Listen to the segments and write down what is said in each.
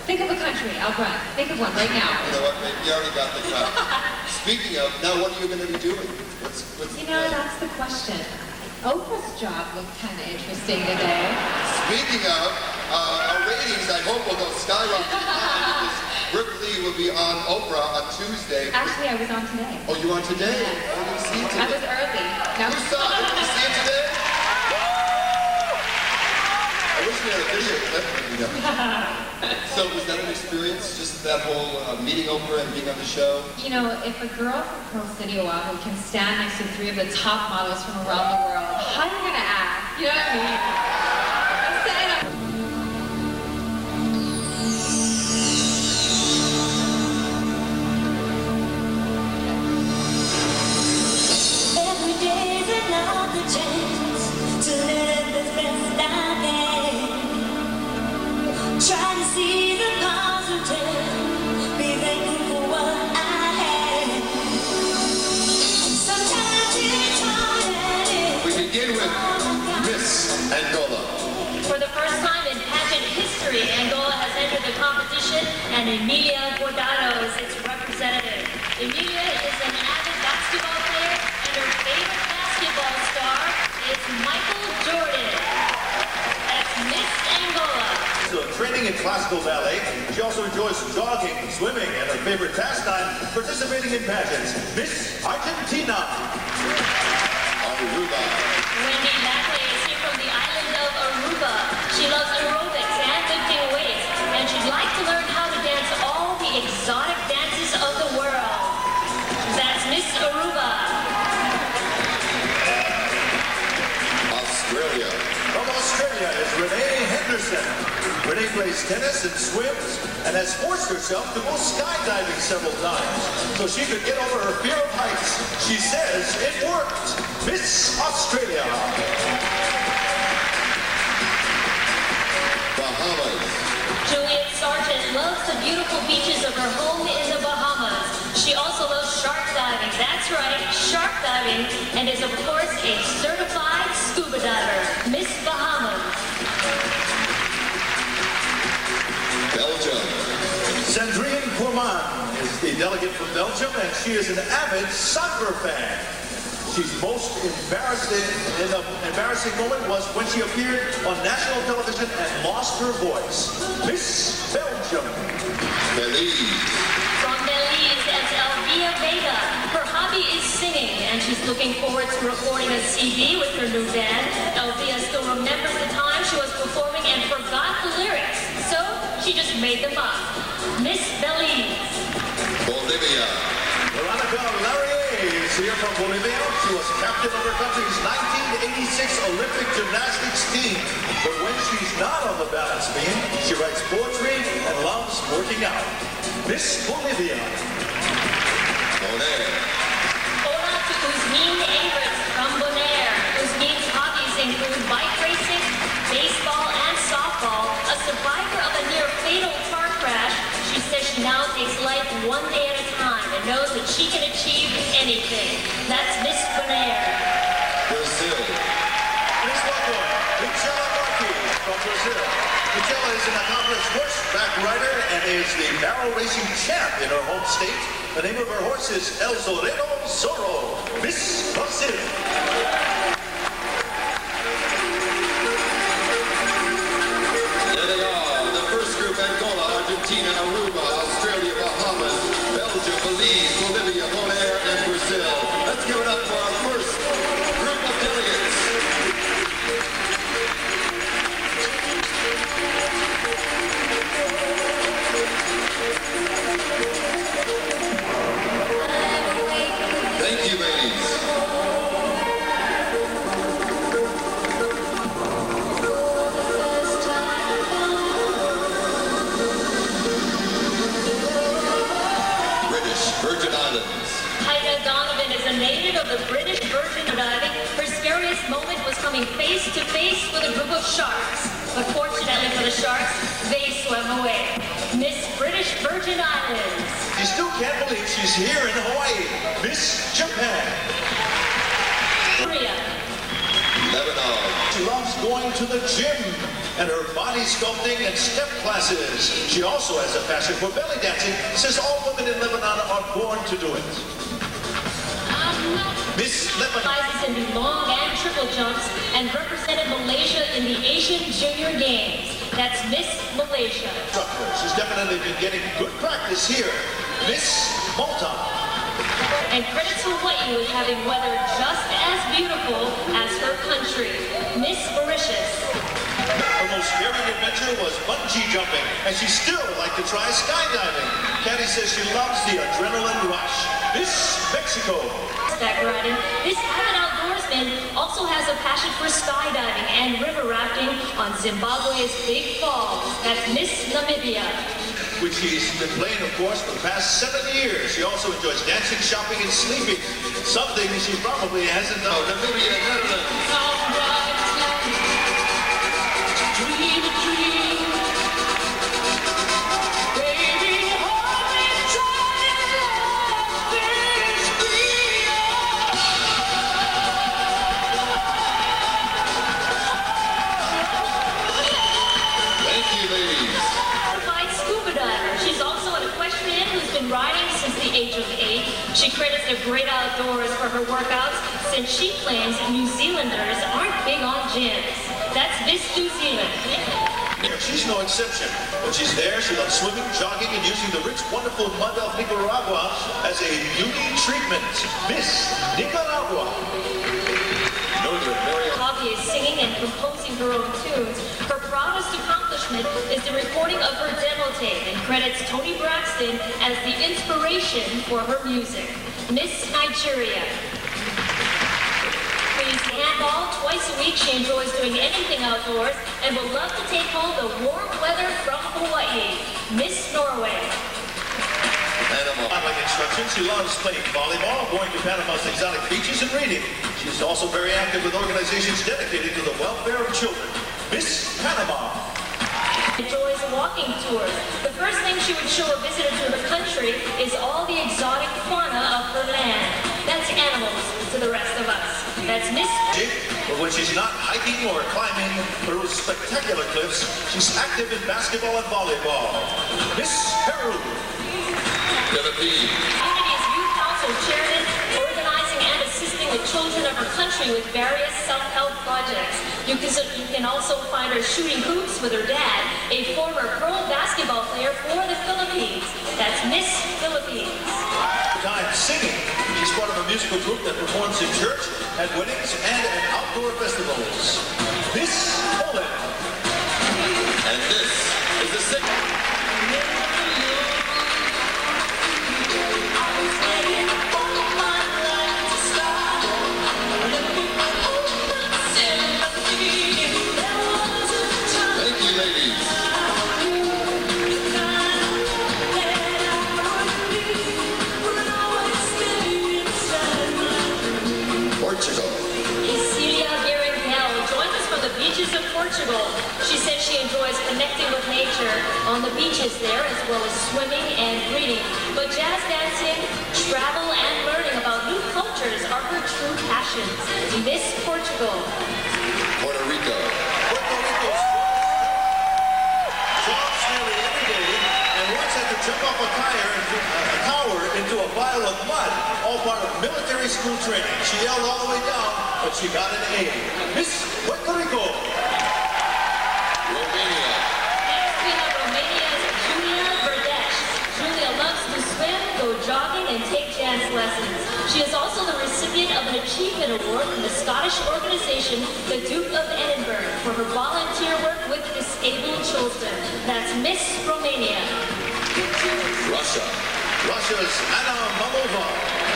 Think of a country, Albrecht. Think of one right now. You know what? You already got the cut. Speaking of, now what are you going to be doing? What's that's the question. Oprah's job looked kind of interesting today. Speaking of, our ratings, I hope, will go skyrocketing because Brooke Lee will be on Oprah on Tuesday. Actually, I was on today. Oh, you on today? Yes. Oh, didn't see it today. I was early. Now Who saw it? Did you see it today? I wish we had a video clip. So was that an experience, just that whole meeting Oprah and being on the show? You know, if a girl from Pearl City, Oahu can stand next to three of the top models from around the world, how are you going to act? You know what I mean? I'm saying every day's another chance to live the best I can. Try to see the positive, be thankful for what I have. Sometimes it's hard and We begin with Miss Angola. For the first time in pageant history, Angola has entered the competition, and Emilia Bordado is its representative. Emilia is an avid basketball player, and her favorite basketball star is Michael Jordan. That's Miss Angola. So training in classical ballet, she also enjoys jogging, swimming, and her favorite pastime, participating in pageants. Miss Argentina. Aruba. Wendy Lackley is here from the island of Aruba. She loves aerobics and lifting weights. plays tennis and swims and has forced herself to go skydiving several times so she could get over her fear of heights. She says it worked. Miss Australia. Bahamas. Juliet Sargent loves the beautiful beaches of her home in the Bahamas. She also loves shark diving. That's right, shark diving, and is of course a certified scuba diver. Miss Bahamas. Belgium. Sandrine Courman is the delegate from Belgium, and she is an avid soccer fan. She's most embarrassing moment was when she appeared on national television and lost her voice. Miss Belgium. Belize. From Belize, it's Elvia Vega. Her hobby is singing, and she's looking forward to recording a CD with her new band. Elvia still remembers the time she was performing and forgot the lyrics, so she just made them up. Miss Belize. Bolivia. Veronica Larrier is here from Bolivia. She was captain of her country's 1986 Olympic gymnastics team. But when she's not on the balance beam, she writes poetry and loves working out. Miss Bolivia. Bonaire. Hola to Usmin Ingres from Bonaire. Usmin's hobbies include bike racing, baseball, and softball. A survivor of a near-fatal car crash, she says she now takes life one day at a time and knows that she can achieve anything. That's Miss Bonaire. Brazil. Please welcome Michela Marquez from Brazil. Michela is an accomplished horseback rider and is the barrel racing champ in her home state. The name of her horse is El Zorero Zorro. Miss Brazil. There they are. The first group: Angola, Argentina, Aruba, Australia, Bahamas, Belgium, Belize, Bolivia, Bonaire, and Brazil. Let's give it up for our first group of delegates. Thank you, ladies. British Virgin Islands. Heida Donovan is a native of the British Virgin Islands. Her scariest moment was coming face to face with a group of sharks. But fortunately for the sharks, they swam away. Miss British Virgin Islands. She still can't believe she's here in Hawaii. Miss Japan. Korea. Lebanon. She loves going to the gym and her body sculpting and step classes. She also has a passion for belly dancing, says all women in Lebanon are born to do it. Miss Lebanon. Prizes in the long and triple jumps and represented Malaysia in the Asian Junior Games. That's Miss Malaysia. She's definitely been getting good practice here. Miss Malta. And credit to Hawaii with having weather just as beautiful as her country. Miss Mauritius. Her most daring adventure was bungee jumping, and she still would like to try skydiving. Caddy says she loves the adrenaline rush. Miss Mexico. Horseback riding. This avid outdoorsman also has a passion for skydiving and river rafting on Zimbabwe's Big Falls. That's Miss Namibia. Which she's been playing, of course, for the past 7 years. She also enjoys dancing, shopping, and sleeping. Something she probably hasn't done. Namibia, Netherlands. Dream a dream. Baby, hold me tight, finish Thank you, ladies. certified scuba diver. She's also an equestrian who's been riding since the age of 8. She credits the great outdoors for her workouts since she claims New Zealanders aren't big on gyms. That's Miss New Zealand. She's no exception. When she's there, she loves swimming, jogging, and using the rich, wonderful mud of Nicaragua as a beauty treatment. Miss Nicaragua. Northern Mariana. Hobby is singing and composing her own tunes. Her proudest accomplishment is the recording of her demo tape and credits Tony Braxton as the inspiration for her music. Miss Nigeria. continues handball. Twice a week, she enjoys doing anything outdoors and would love to take home the warm weather from Hawaii. Miss Norway. Panama. Like instructions, she loves playing volleyball, going to Panama's exotic beaches, and reading. She's also very active with organizations dedicated to the welfare of children. Miss Panama. Enjoys walking tours. The first thing she would show a visitor to the country is all the exotic fauna of her land. That's animals to the rest of us. That's Miss... But when she's not hiking or climbing through spectacular cliffs, she's active in basketball and volleyball. Miss Peru. Philippines. Community's Youth Council chairman, organizing and assisting the children of her country with various self-help projects. You can also find her shooting hoops with her dad, a former pro basketball player for the Philippines. That's Miss Philippines. Time singing. She's part of a musical group that performs in church, at weddings, and at outdoor festivals. Miss Poland. And this is the sixth. Thank you, ladies. Portugal. Celia Guerin-Hell joins us from the beaches of Portugal. She says she enjoys connecting with nature on the beaches there, as well as swimming and reading. But jazz dancing, travel, and learning about new cultures are her true passions. Miss Portugal. Puerto Rico. Puerto Rico jogs nearly every day and once had to jump off a tower into a pile of mud, all part of military school training. She yelled all the way down, but she got an A. Miss Puerto Rico. Romania. Next we have Romania's Julia Verdesh. Julia loves to swim, go jogging, and take dance lessons. She is also the recipient of an Achievement Award from the Scottish organization, the Duke of Edinburgh, for her volunteer work with disabled children. That's Miss Romania. Russia. Russia's Anna Mamova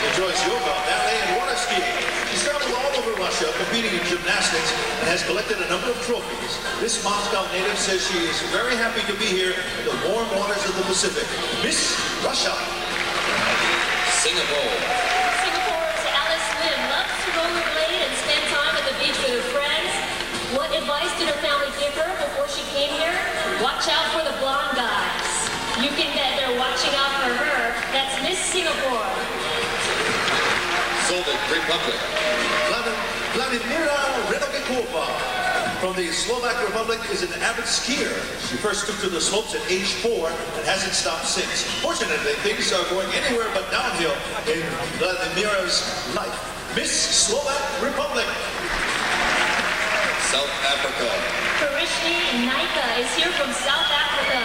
enjoys yoga, ballet, and water skiing. She's traveled all over Russia competing in gymnastics and has collected a number of trophies. This Moscow native says she is very happy to be here in the warm waters of the Pacific. Miss Russia. Singapore. Singapore's Alice Lim loves to rollerblade and spend time at the beach with her friends. What advice did her family give her before she came here? Watch out for the blonde guys. You can bet they're watching out for her. That's Miss Singapore. Soviet Republic. Vladimira Renogekova from the Slovak Republic is an avid skier. She first took to the slopes at age 4 and hasn't stopped since. Fortunately, things are going anywhere but downhill in Vladimira's life. Miss Slovak Republic. South Africa. Karishni Naika is here from South Africa.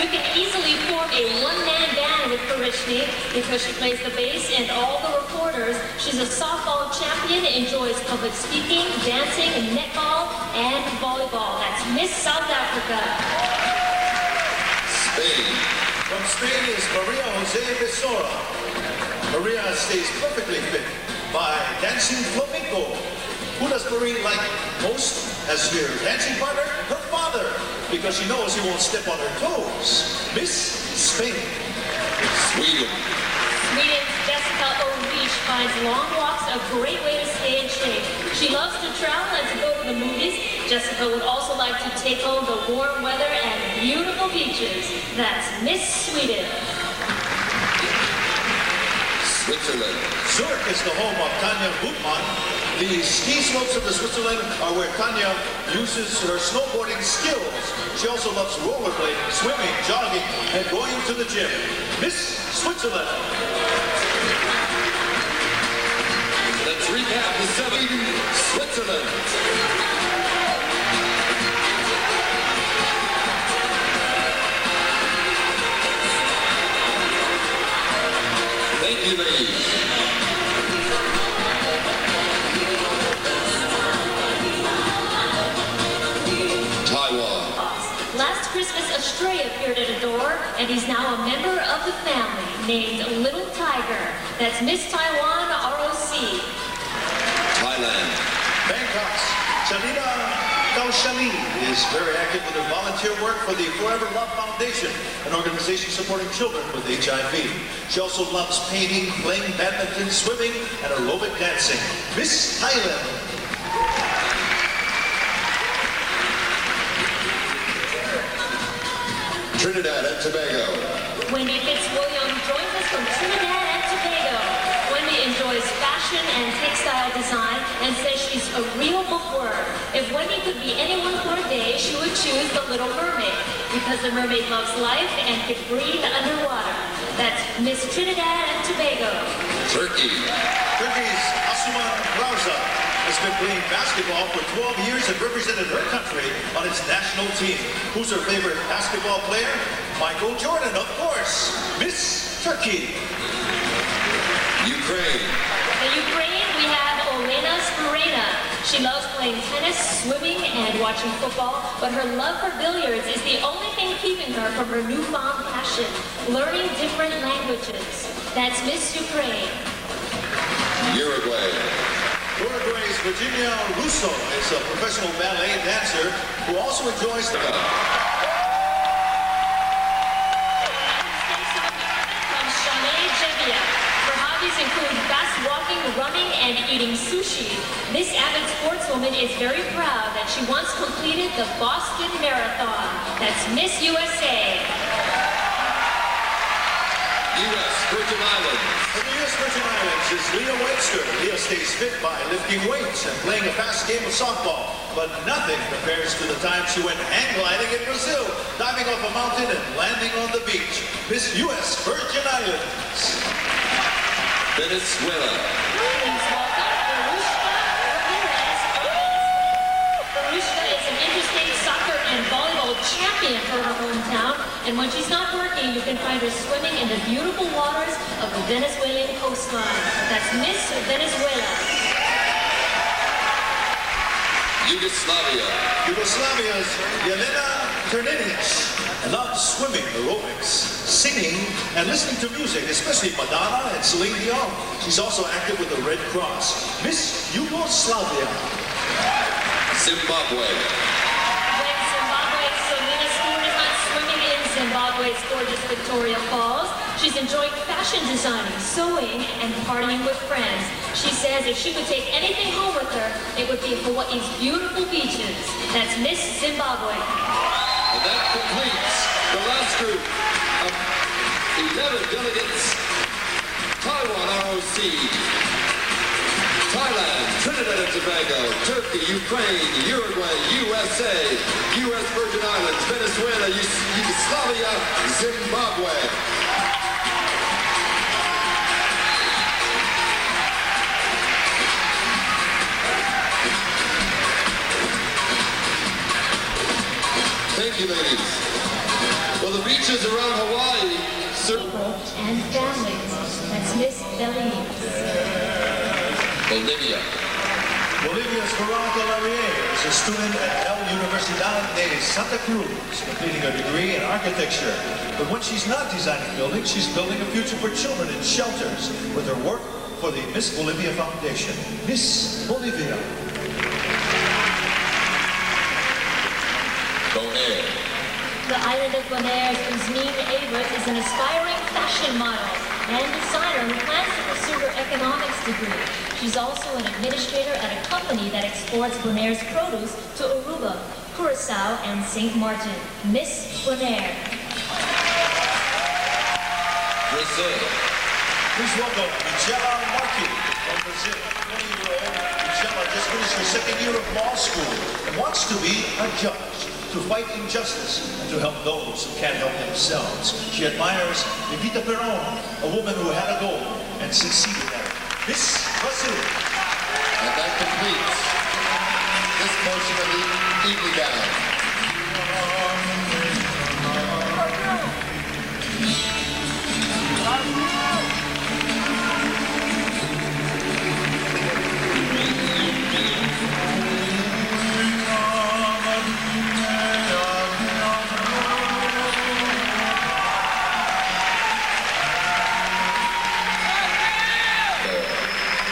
You can easily form a one-man band with Karishni because she plays the bass and all the recorders. She's a softball champion, enjoys public speaking, dancing, netball, and volleyball. That's Miss South Africa. Spain. From Spain is Maria Jose Becerra. Maria stays perfectly fit by dancing flamenco. Who does Marie like most as her dancing partner? Her father, because she knows he won't step on her toes. Miss Spain. Sweden. Sweden's Jessica O'Reach finds long walks a great way to stay in shape. She loves to travel and to go to the movies. Jessica would also like to take home the warm weather and beautiful beaches. That's Miss Sweden. Switzerland. Zurich is the home of Tanya Gutmann. The ski slopes of the Switzerland are where Tanya uses her snowboarding skills. She also loves rollerblading, swimming, jogging, and going to the gym. Miss Switzerland. Let's recap the 7. Switzerland. Thank you, ladies. Taiwan. Last Christmas, a stray appeared at a door, and he's now a member of the family named Little Tiger. That's Miss Taiwan ROC. Thailand. Cox. Shalina Kaushali is very active with her volunteer work for the Forever Love Foundation, an organization supporting children with HIV. She also loves painting, playing badminton, swimming, and aerobic dancing. Miss Thailand. Trinidad and Tobago. Wendy Fitzwilliam joins us from Trinidad and Tobago. Wendy enjoys fashion and textile design and says she's a real bookworm. If Wendy could be anyone for a day, she would choose the Little Mermaid because the mermaid loves life and could breathe underwater. That's Miss Trinidad and Tobago. Turkey. Turkey's Asuman Rauza has been playing basketball for 12 years and represented her country on its national team. Who's her favorite basketball player? Michael Jordan, of course. Miss Turkey. Ukraine. In Ukraine, we have Olena Spurina. She loves playing tennis, swimming, and watching football, but her love for billiards is the only thing keeping her from her newfound passion, learning different languages. That's Miss Ukraine. Uruguay. Uruguay's Virginia Russo is a professional ballet dancer who also enjoys the... From Shanae Jevia. Her hobbies include fast walking, running, and eating sushi. This avid sportswoman is very proud that she once completed the Boston Marathon. That's Miss USA. U.S. Virgin Islands. From the U.S. Virgin Islands is Leah Webster. Leah stays fit by lifting weights and playing a fast game of softball. But nothing compares to the time she went hang gliding in Brazil, diving off a mountain and landing on the beach. Miss U.S. Virgin Islands. Venezuela. Please welcome Verushka Ramirez. Verushka is an interstate soccer and volleyball champion for her hometown, and when she's not working, you can find her swimming in the beautiful waters of the Venezuelan coastline. That's Miss Venezuela. Yugoslavia. Yugoslavia's Yelena Terninic loves swimming, aerobics, singing, and listening to music, especially Madonna and Celine Dion. She's also active with the Red Cross. Miss Yugoslavia. Zimbabwe. When Zimbabwe's Selena Stewart is not swimming in Zimbabwe's gorgeous Victoria Falls, she's enjoying fashion designing, sewing, and partying with friends. She says if she could take anything home with her, it would be Hawaii's beautiful beaches. That's Miss Zimbabwe. And that completes the last group of 11 delegates. Taiwan ROC, Thailand, Trinidad and Tobago, Turkey, Ukraine, Uruguay, USA, U.S. Virgin Islands, Venezuela, Yugoslavia, Zimbabwe. Thank you, ladies. Well, the beaches around Hawaii... People and families. That's Miss Belize. Bolivia. Bolivia's Veronica Larrier is a student at El Universidad de Santa Cruz, completing a degree in architecture. But when she's not designing buildings, she's building a future for children in shelters with her work for the Miss Bolivia Foundation. Miss Bolivia. Bonaire. The island of Bonaire's Usmeen Avert is an aspiring fashion model and designer who plans to pursue her economics degree. She's also an administrator at a company that exports Bonaire's produce to Aruba, Curacao, and St. Martin. Miss Bonaire. Brazil. Please welcome Michela Marchi from Brazil. 20-year-old Michela just finished her second year of law school and wants to be a judge, to fight injustice and to help those who can't help themselves. She admires Evita Peron, a woman who had a goal and succeeded at it. Miss Brazil. And that completes this portion of the evening gown.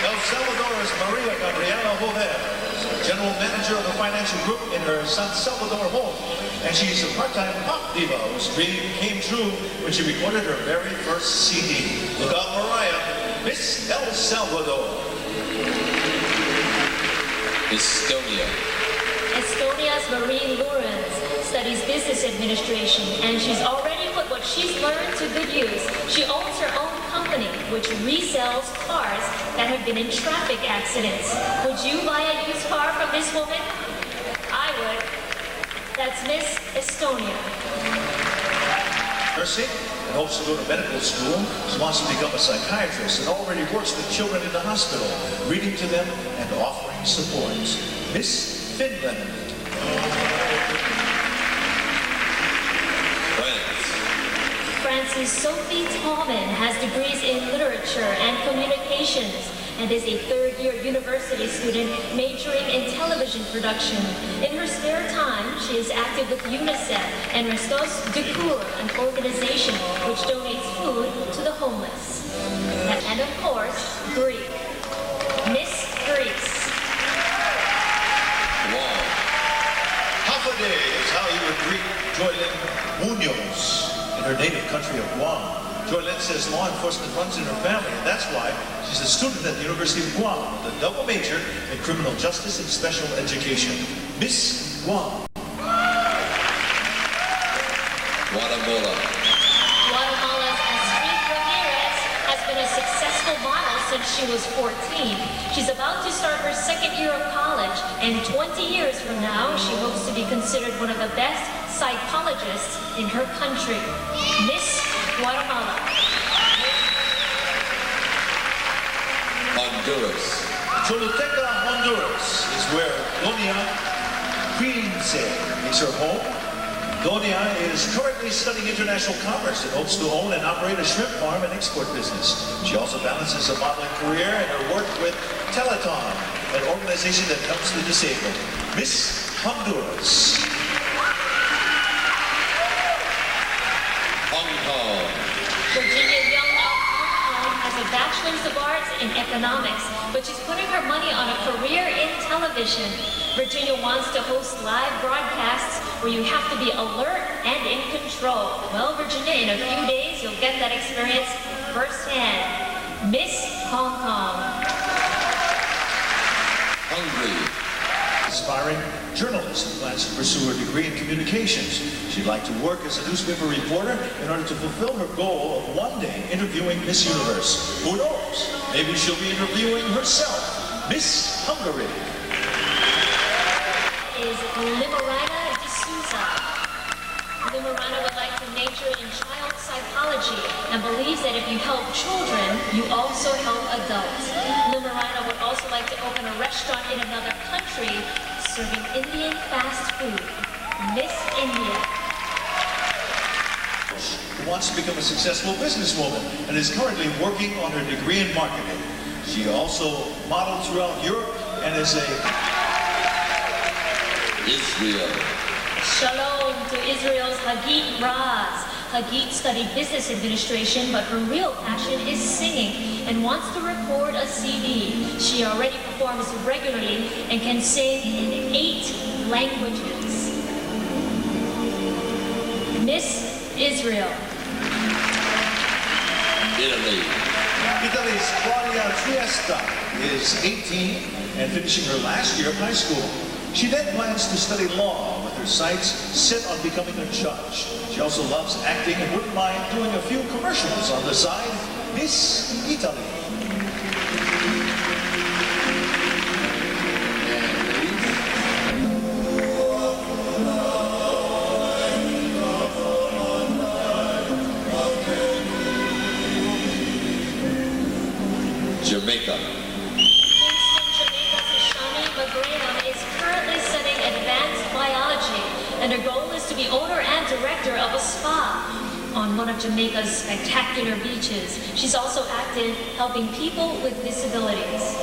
El Salvador's Maria Gabriela Jover, a general manager of a financial group in her San Salvador home. And she's a part-time pop diva whose dream came true when she recorded her very first CD. Look out, Mariah, Miss El Salvador. Estonia. Estonia's Marie Lorenz studies business administration, and she's already put what she's learned to good use. She owns her own company, which resells cars that have been in traffic accidents. Would you buy a used car from this woman? I would. That's Miss Estonia. Nursing and hopes to go to medical school. She wants to become a psychiatrist and already works with children in the hospital, reading to them and offering support. Miss Finland. France's Sophie Tallman has degrees in literature and communications and is a third-year university student majoring in television production. In her spare time, she is active with UNICEF and Restos du Cœur, an organization which donates food to the homeless. And of course, Greek. Miss Greece. Wow. Half a day is how you would greet Joylyn Munoz in her native country of Guam. Joylyn says law enforcement runs in her family, and that's why she's a student at the University of Guam with a double major in criminal justice and special education. Miss Guam. Guatemala. Guatemala's Astrid Ramirez has been a successful model since she was 14. She's about to start her second year of college, and 20 years from now, she hopes to be considered one of the best psychologists in her country. Miss Guatemala. Honduras. Choluteca, Honduras is where Donia Quince makes her home. Donia is currently studying international commerce and hopes to own and operate a shrimp farm and export business. She also balances a modeling career and her work with Teleton, an organization that helps the disabled. Miss Honduras. Hong Kong. Virginia Young of Hong Kong has a Bachelor's of Arts in Economics, but she's putting her money on a career in television. Virginia wants to host live broadcasts where you have to be alert and in control. Well, Virginia, in a few days, you'll get that experience firsthand. Miss Hong Kong. Hungary. Aspiring journalist who plans to pursue her degree in communications. She'd like to work as a newspaper reporter in order to fulfill her goal of one day interviewing Miss Universe. Who knows? Maybe she'll be interviewing herself. Miss Hungary. Is Limerina D'Souza. Limerina would like to major in child psychology and believes that if you help children, you also help adults. Limerina would also like to open a restaurant in another country serving Indian fast food. Miss India. Who wants to become a successful businesswoman and is currently working on her degree in marketing. She also modeled throughout Europe and is a Israel. Shalom to Israel's Hagit Raz. Hagit studied business administration, but her real passion is singing and wants to record a CD. She already performs regularly and can sing in 8 languages. Miss Israel. Italy. Italy's Claudia Triesta is 18 and finishing her last year of high school. She then plans to study law with her sights set on becoming a judge. She also loves acting and wouldn't mind doing a few commercials on the side. Miss Italy. Jamaica. Kingston, Jamaica's Shani McGraham is currently studying advanced biology, and her goal is to be owner and director of a spa on one of Jamaica's spectacular beaches. She's also active helping people with disabilities.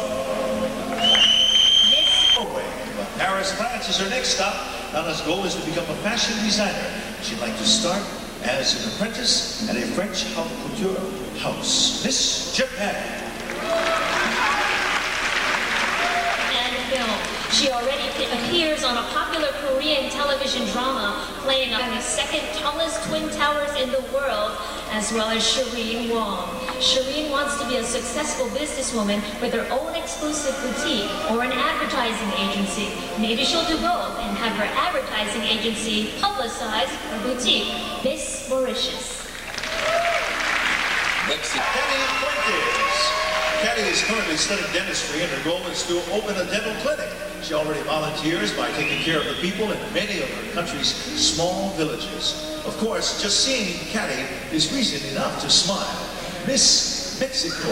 Miss Norway. But Paris, France is her next stop. Anna's goal is to become a fashion designer. She'd like to start as an apprentice at a French haute couture house. Miss Japan. and film. She already appears on a popular Korean television drama, playing on the second tallest twin towers in the world, as well as Shireen Wong. Shireen wants to be a successful businesswoman with her own exclusive boutique or an advertising agency. Maybe she'll do both and have her advertising agency publicize her boutique. Miss Mauritius. Kenny Fuentes. Kenny is currently studying dentistry, and her goal is to open a dental clinic. She already volunteers by taking care of the people in many of her country's small villages. Of course, just seeing Kenny is reason enough to smile. Miss Mexico.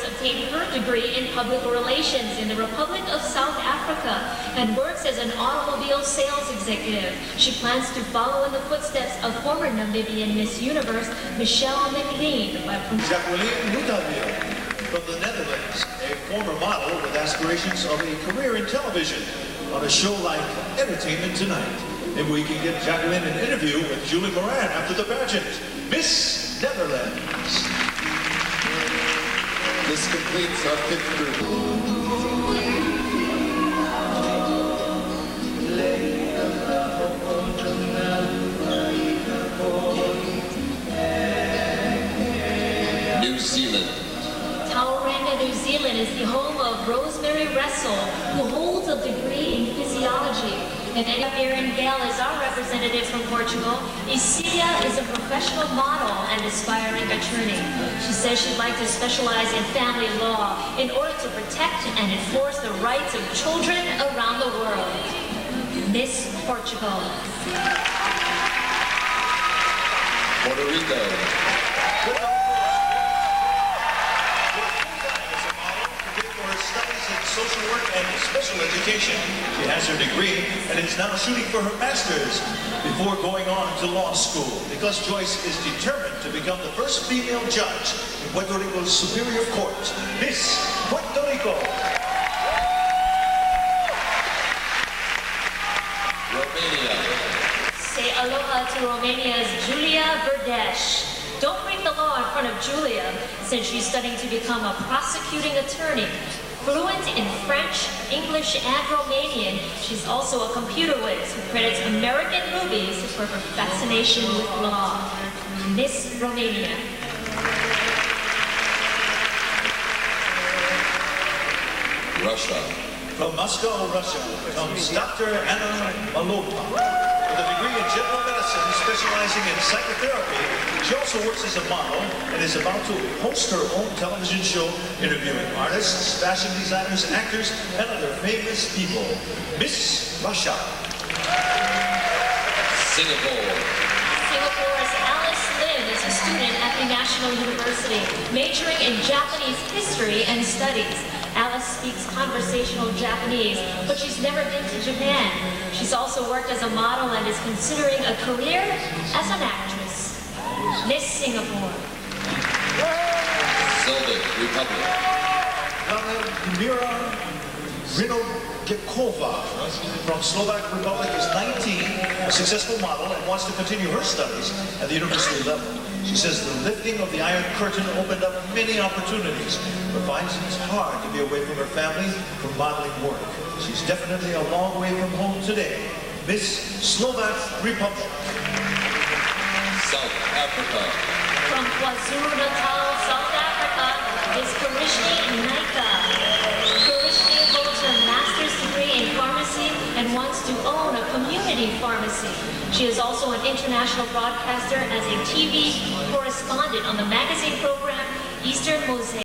Obtained her degree in public relations in the Republic of South Africa and works as an automobile sales executive. She plans to follow in the footsteps of former Namibian Miss Universe Michelle McLean. Jacqueline Mutaville from the Netherlands, a former model with aspirations of a career in television on a show like Entertainment Tonight. Maybe we can get Jacqueline an interview with Julie Moran after the pageant. Miss Netherlands. This completes our fifth group. New Zealand. Tauranga, New Zealand is the home of Rosemary Russell, who holds a degree in physiology. And Erin Gale is our representative from Portugal. Isilia is a professional model and aspiring attorney. She says she'd like to specialize in family law in order to protect and enforce the rights of children around the world. Miss Portugal. Puerto Rico. Studies in social work and special education. She has her degree and is now shooting for her master's before going on to law school, because Joyce is determined to become the first female judge in Puerto Rico's Superior Court. Miss Puerto Rico. Romania. Say aloha to Romania's Julia Verdesh. Don't break the law in front of Julia, since she's studying to become a prosecuting attorney. Fluent in French, English, and Romanian, she's also a computer whiz who credits American movies for her fascination with law. Miss Romania. Russia. From Moscow, Russia, comes Dr. Anna Malova. With a degree in general medicine, specializing in psychotherapy, she also works as a model and is about to host her own television show, interviewing artists, fashion designers, actors, and other famous people. Miss Russia. Singapore. Singapore's Alice Lim is a student at the National University, majoring in Japanese history and studies. Alice speaks conversational Japanese, but she's never been to Japan. She's also worked as a model and is considering a career as an actress. Miss Singapore. Soviet Republic. Vladimira Rinogekova from Slovak Republic is 19, a successful model, and wants to continue her studies at the university level. She says the lifting of the Iron Curtain opened up many opportunities, but finds it's hard to be away from her family for modeling work. She's definitely a long way from home today. Miss Slovak Republic. South Africa. From KwaZulu-Natal, South Africa, is Karishni Naika. Karishni holds her master's degree in pharmacy and wants to own a community pharmacy. She is also an international broadcaster as a TV correspondent on the magazine program Eastern Mosaic.